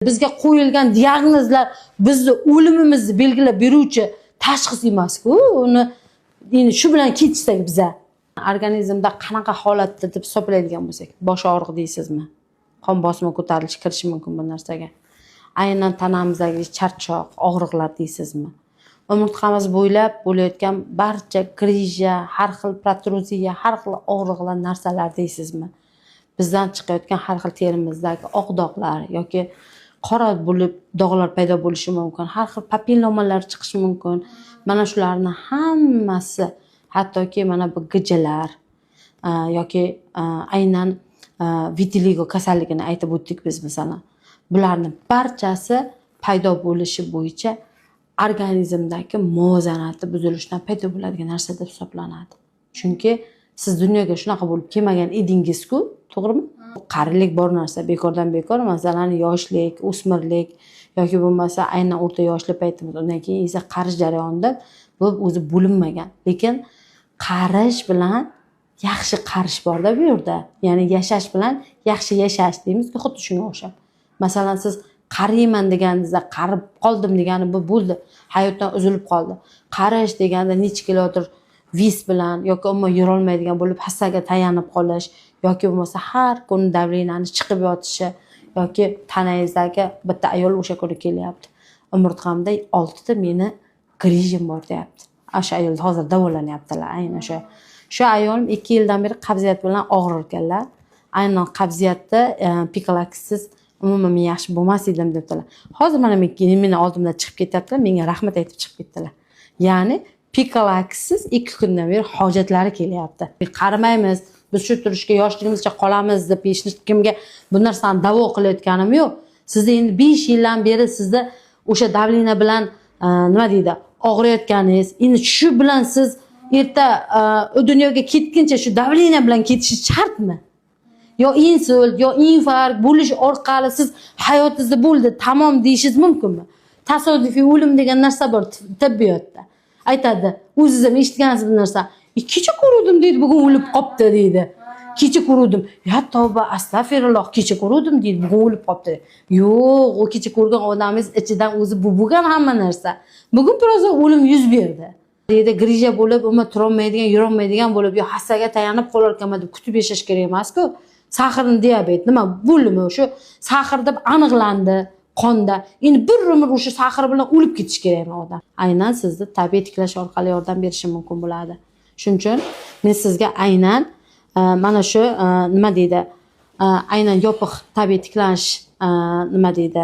Bizga qo'yilgan diagnozlar bizni o'limimizni belgilab beruvchi tashxis emas-ku. Uni endi shu bilan ketishsak biza organizmda qanaqa holatda deb hisoblaydigan bo'lsak, bosh og'riq deysizmi? Qon bosimi ko'tarilishi kirishi mumkin bu narsaga. Aynan tanamizdagi charchoq, og'riqlar deysizmi? Umurtqamiz bo'ylab bo'layotgan barcha grija, har xil protruziya, har xil og'riqlar, narsalar deysizmi? Bizdan chiqayotgan har xil terimizdagi oq dog'lar yoki qora bo'lib dog'lar paydo bo'lishi mumkin. Har xil papillomalar chiqishi mumkin. Mana shularning hammasi, hattoki mana bu gijalar yoki aynan vitiligo kasalligini aytib o'tdik biz masalan. Bularning barchasi paydo bo'lishi bo'yicha organizmdagi muvozanati buzilishdan paydo bo'ladigan narsa deb hisoblanadi. Chunki siz dunyoga shunaqa bo'lib kelmagan edingiz-ku, to'g'rimi? Qarilik bor narsa bekordan bekor, masalan, yoshlik, o'smirlik yoki bo'lmasa aynan o'rta yoshli paytimiz, undan keyin esa qarish jarayonida bu o'zi bo'linmagan. Lekin qarish bilan yaxshi qarish bor-da bu yerda. Ya'ni yashash bilan yaxshi yashash deymiz-ku, xuddi shunga o'xshab. Masalan, siz qariyman deganingizda, qarib qoldim degani bu bo'ldi, hayotdan uzilib qoldi. Qarish deganda necha kilometr vis bilan yoki umuman yura olmaydigan bo'lib hassaga tayanib qolish yoki bo'lmasa har kuni davleniyani chiqib yotishi yoki tanangizdagi bitta ayol o'sha kuni kelyapti. Umurtqamda 6 ta meni grijim bor deyapti. O'sha ayol hozir davolanyaptilar, aynan o'sha. Shu ayol 2 yildan beri qabziyat bilan og'rir ekanlar. Aynan qabziyatda pikalaksiz umuman men yaxshi bo'lmas edim debdilar. Hozir mana meni oldimdan chiqib ketyaptilar, menga rahmat aytib chiqib ketdilar. Ya'ni pikalaksiz 2 kundan beri hojatlari kelyapti. Qarimaymiz, biz shu turishga yoshligimizcha qolamiz deb hech kimga bu narsani da'vo qilayotganim yo'q. Sizda endi 5 yildan beri sizda o'sha davleniya bilan nima deydi, og'riyotganingiz, endi shu bilan siz erta dunyoga ketguncha shu davleniya bilan ketishingiz shartmi? Yo insult, yo infarkt bo'lish orqali siz hayotingizda bo'ldi, tamom deyishingiz mumkinmi? Tasodifiy o'lim degan narsa bor tibbiyotda. Aytadi, o'zingiz ham eshitgansiz bu narsa. Kecha ko'rdim deydi, bugun o'lib qopti deydi. Kecha ko'rdim. Ya tavba, astag'firulloh, kecha ko'rdim deydi, bugun o'lib qopti. Yo'q, o kecha ko'rgan odamingiz ichidan o'zi bu bo'lgan hamma narsa. Bugun biroz o'lim yuz berdi. Deydi, grija bo'lib, umuman tura olmaydigan, yura olmaydigan bo'lib, yo hassaga tayanib qolarkanman deb kutib yashash kerak emas-ku. Sahrni diabet nima bo'ldimi? Shu sahr deb aniqlandi qonda. Endi bir umr o'sha sahr bilan o'lib ketish kerakmi odam? Aynan sizni tabiiy tiklash orqali yordam berishi mumkin bo'ladi. Shuning uchun men sizga aynan mana shu nima deydi? Aynan yopiq tabiiy tiklanish nima deydi?